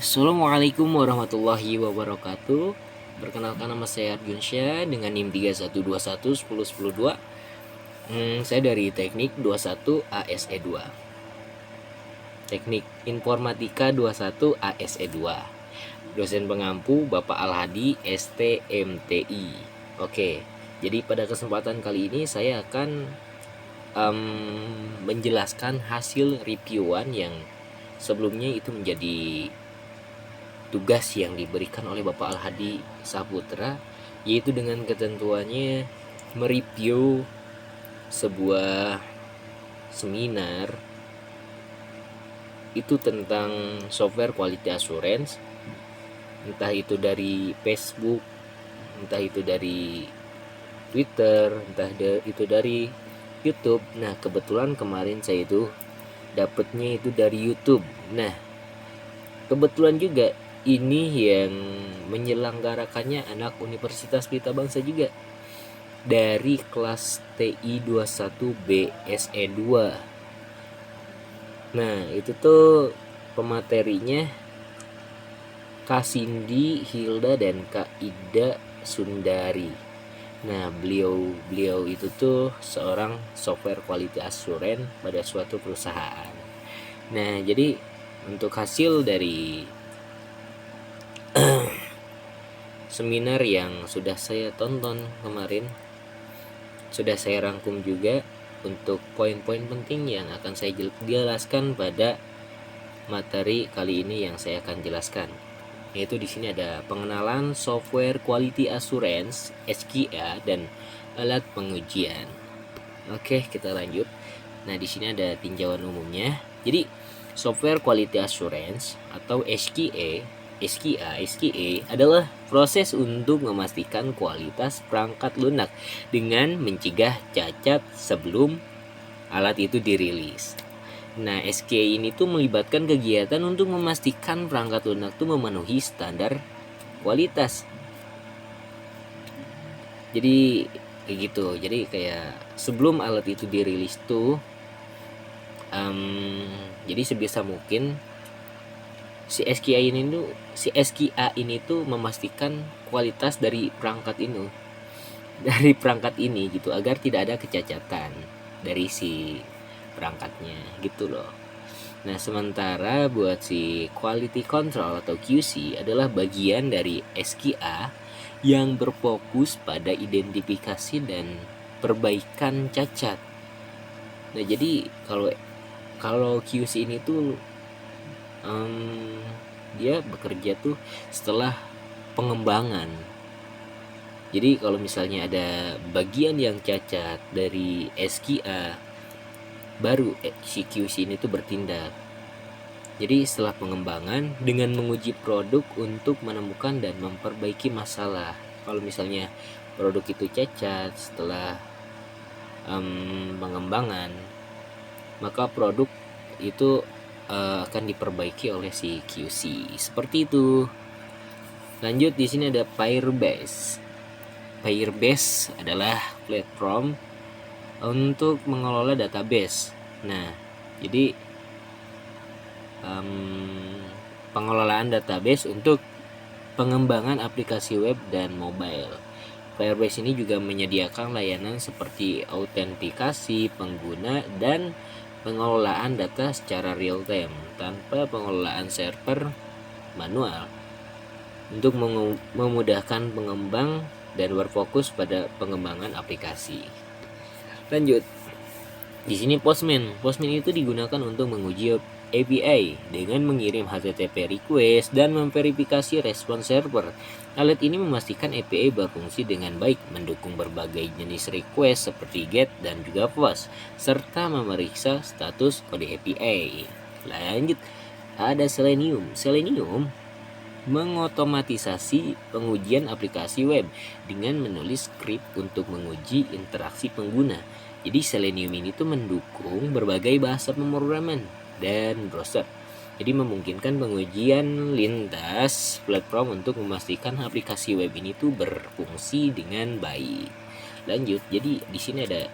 Assalamualaikum warahmatullahi wabarakatuh. Perkenalkan, nama saya Argyunsyah dengan NIM 3121 saya dari Teknik 21 ASE 2. Teknik Informatika 21 ASE 2. Dosen pengampu Bapak Al-Hadi STMTI. Oke, jadi pada kesempatan kali ini saya akan menjelaskan hasil reviewan yang sebelumnya itu menjadi tugas yang diberikan oleh Bapak Al-Hadi Saputra, yaitu dengan ketentuannya mereview sebuah seminar itu tentang software quality assurance, entah itu dari Facebook, entah itu dari Twitter, entah itu dari YouTube. Nah, kebetulan kemarin saya itu dapatnya itu dari YouTube. Nah, kebetulan juga ini yang menyelenggarakannya anak Universitas Pelita Bangsa juga, dari kelas TI 21 BSE 2. Nah, itu tuh pematerinya Kak Cindy Hilda dan Kak Ida Sundari. Nah, beliau itu tuh seorang software quality assurance pada suatu perusahaan. Nah, jadi untuk hasil dari seminar yang sudah saya tonton kemarin, sudah saya rangkum juga untuk poin-poin penting yang akan saya jelaskan pada materi kali ini yang saya akan jelaskan. Yaitu di sini ada pengenalan software quality assurance SQA dan alat pengujian. Oke, kita lanjut. Nah, di sini ada tinjauan umumnya. Jadi, software quality assurance atau SQA adalah proses untuk memastikan kualitas perangkat lunak dengan mencegah cacat sebelum alat itu dirilis. Nah, SQA ini tuh melibatkan kegiatan untuk memastikan perangkat lunak tuh memenuhi standar kualitas. Jadi kayak gitu. Jadi kayak sebelum alat itu dirilis tuh, jadi sebisa mungkin si SQA ini tuh memastikan kualitas dari perangkat ini gitu, agar tidak ada kecacatan dari si perangkatnya gitu loh. Nah, sementara buat si quality control atau QC adalah bagian dari SQA yang berfokus pada identifikasi dan perbaikan cacat. Nah, jadi kalau QC ini tuh dia bekerja tuh setelah pengembangan. Jadi kalau misalnya ada bagian yang cacat dari SQA, baru si QC ini tuh bertindak. Jadi setelah pengembangan dengan menguji produk untuk menemukan dan memperbaiki masalah. Kalau misalnya produk itu cacat setelah pengembangan, maka produk itu akan diperbaiki oleh si QC. Seperti itu. Lanjut, di sini ada Firebase. Firebase adalah platform untuk mengelola database. Nah, jadi pengelolaan database untuk pengembangan aplikasi web dan mobile. Firebase ini juga menyediakan layanan seperti autentikasi pengguna dan pengelolaan data secara real time tanpa pengelolaan server manual untuk memudahkan pengembang dan berfokus pada pengembangan aplikasi. Lanjut. Di sini Postman itu digunakan untuk menguji API dengan mengirim HTTP request dan memverifikasi respon server. Alat ini memastikan API berfungsi dengan baik, mendukung berbagai jenis request seperti GET dan juga POST, serta memeriksa status kode API. Lanjut, ada Selenium mengotomatisasi pengujian aplikasi web dengan menulis script untuk menguji interaksi pengguna. Jadi Selenium ini tuh mendukung berbagai bahasa pemrograman dan browser. Jadi memungkinkan pengujian lintas platform untuk memastikan aplikasi web ini tuh berfungsi dengan baik. Lanjut, jadi di sini ada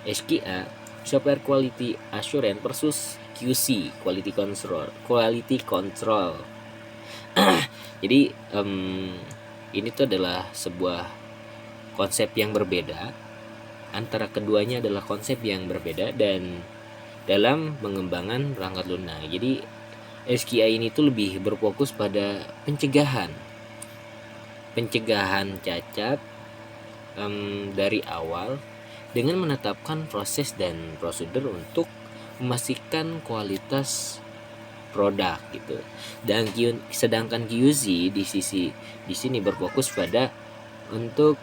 SQA, Software Quality Assurance versus QC, quality control. Jadi ini tuh adalah sebuah konsep yang berbeda. Antara keduanya adalah konsep yang berbeda dan dalam pengembangan perangkat lunak. Jadi SKI ini tuh lebih berfokus pada pencegahan cacat dari awal dengan menetapkan proses dan prosedur untuk memastikan kualitas produk gitu. Dan sedangkan QC di sini berfokus pada untuk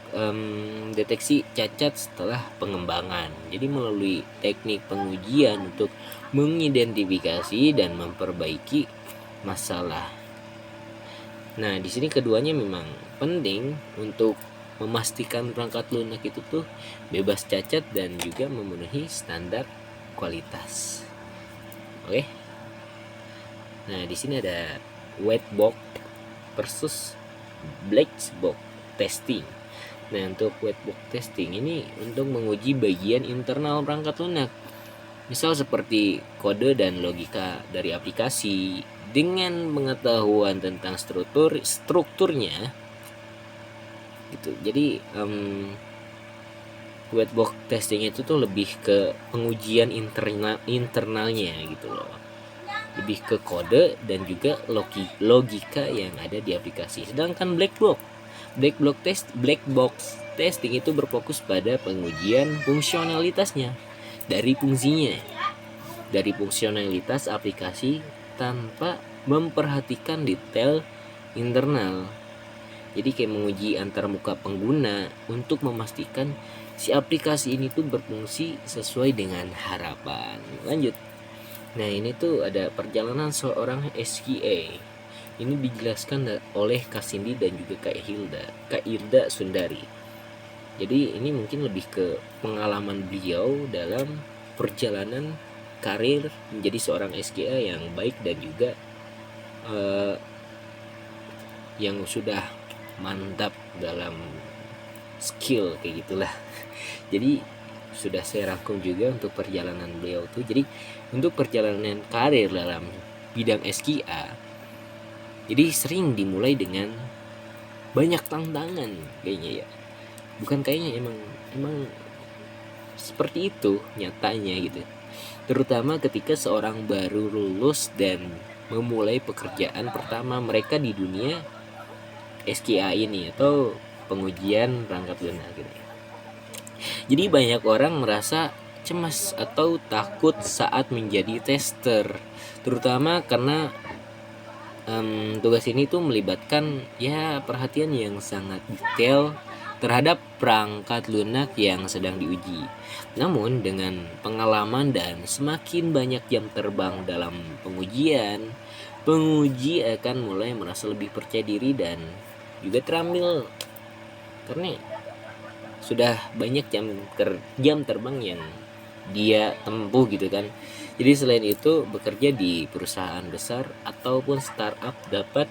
deteksi cacat setelah pengembangan. Jadi melalui teknik pengujian untuk mengidentifikasi dan memperbaiki masalah. Nah, di sini keduanya memang penting untuk memastikan perangkat lunak itu tuh bebas cacat dan juga memenuhi standar kualitas. Oke. Nah, di sini ada white box versus black box testing. Nah, untuk white box testing ini untuk menguji bagian internal perangkat lunak. Misal seperti kode dan logika dari aplikasi dengan pengetahuan tentang strukturnya gitu. Jadi white box testing itu tuh lebih ke pengujian internalnya gitu loh. Lebih ke kode dan juga logika yang ada di aplikasi. Sedangkan black box testing itu berfokus pada pengujian fungsionalitasnya, dari fungsionalitas aplikasi tanpa memperhatikan detail internal. Jadi kayak menguji antarmuka pengguna untuk memastikan si aplikasi ini tuh berfungsi sesuai dengan harapan. Lanjut. Nah, ini tuh ada perjalanan seorang SQA. Ini dijelaskan oleh Kak Cindy dan juga Kak Hilda Sundari. Jadi ini mungkin lebih ke pengalaman beliau dalam perjalanan karir menjadi seorang SQA yang baik dan juga yang sudah mantap dalam skill kayak gitulah. Jadi sudah saya rangkum juga untuk perjalanan beliau tuh. Jadi untuk perjalanan karir dalam bidang SQA, jadi sering dimulai dengan banyak tantangan kayaknya ya. Bukan kayaknya, emang seperti itu nyatanya gitu. Terutama ketika seorang baru lulus dan memulai pekerjaan pertama mereka di dunia SQA ini atau pengujian perangkat lunak gitu. Jadi banyak orang merasa cemas atau takut saat menjadi tester, terutama karena tugas ini tuh melibatkan ya perhatian yang sangat detail terhadap perangkat lunak yang sedang diuji. Namun dengan pengalaman dan semakin banyak jam terbang dalam pengujian, penguji akan mulai merasa lebih percaya diri dan juga terampil karena sudah banyak jam terbang yang dia tempuh gitu kan. Jadi selain itu bekerja di perusahaan besar ataupun startup dapat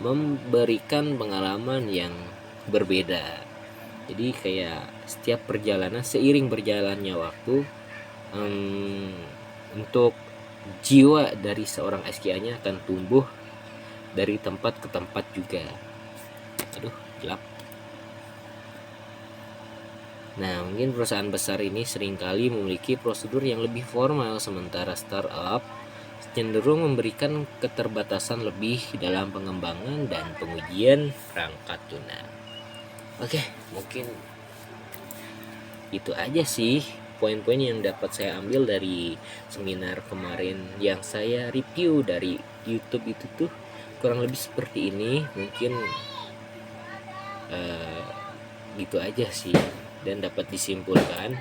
memberikan pengalaman yang berbeda. Jadi kayak setiap perjalanan seiring berjalannya waktu untuk jiwa dari seorang SKA-nya akan tumbuh dari tempat ke tempat juga. Aduh, gelap. Nah, mungkin perusahaan besar ini seringkali memiliki prosedur yang lebih formal, sementara startup cenderung memberikan keterbatasan lebih dalam pengembangan dan pengujian perangkat lunak. Oke, mungkin itu aja sih poin-poin yang dapat saya ambil dari seminar kemarin yang saya review dari YouTube itu tuh kurang lebih seperti ini. Mungkin gitu aja sih, dan dapat disimpulkan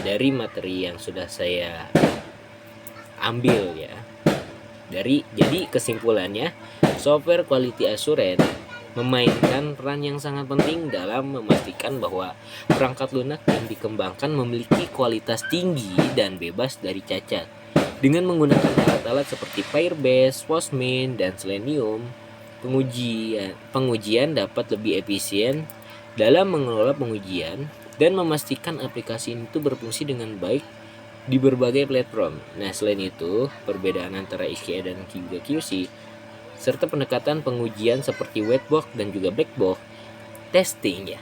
dari materi yang sudah saya ambil ya. Jadi kesimpulannya, software quality assurance memainkan peran yang sangat penting dalam memastikan bahwa perangkat lunak yang dikembangkan memiliki kualitas tinggi dan bebas dari cacat. Dengan menggunakan alat-alat seperti Firebase, Postman, dan Selenium, pengujian dapat lebih efisien dalam mengelola pengujian dan memastikan aplikasi itu berfungsi dengan baik di berbagai platform. Nah, selain itu, perbedaan antara SQE dan juga QC serta pendekatan pengujian seperti white box dan juga black box testing ya.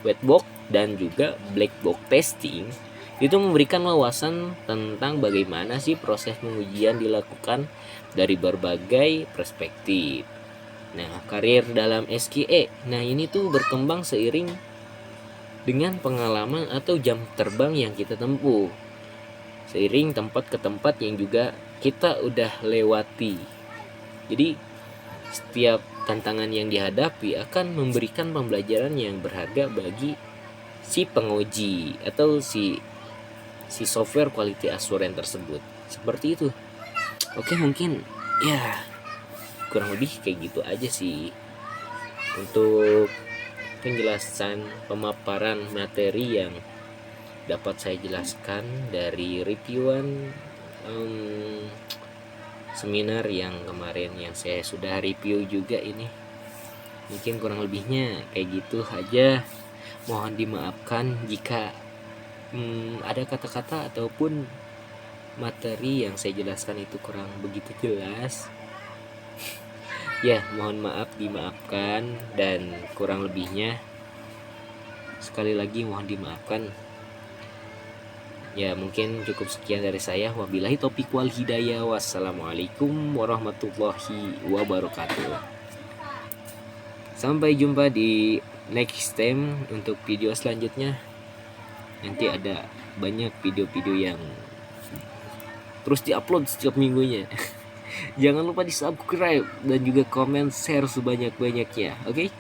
White box dan juga black box testing itu memberikan wawasan tentang bagaimana sih proses pengujian dilakukan dari berbagai perspektif. Nah, karir dalam SQE, nah ini tuh berkembang seiring dengan pengalaman atau jam terbang yang kita tempuh, seiring tempat ke tempat yang juga kita udah lewati. Jadi setiap tantangan yang dihadapi akan memberikan pembelajaran yang berharga bagi si penguji atau si software quality assurance tersebut. Seperti itu. Oke, mungkin ya kurang lebih kayak gitu aja sih untuk penjelasan pemaparan materi yang dapat saya jelaskan dari reviewan seminar yang kemarin yang saya sudah review juga ini. Mungkin kurang lebihnya kayak gitu aja. Mohon dimaafkan jika ada kata-kata ataupun materi yang saya jelaskan itu kurang begitu jelas. Ya, mohon maaf, dimaafkan, dan kurang lebihnya sekali lagi mohon dimaafkan. Ya, mungkin cukup sekian dari saya. Wabillahi taufiq wal hidayah. Wassalamualaikum warahmatullahi wabarakatuh. Sampai jumpa di next time untuk video selanjutnya. Nanti ada banyak video-video yang terus diupload setiap minggunya. Jangan lupa di subscribe dan juga komen, share sebanyak-banyaknya. Oke?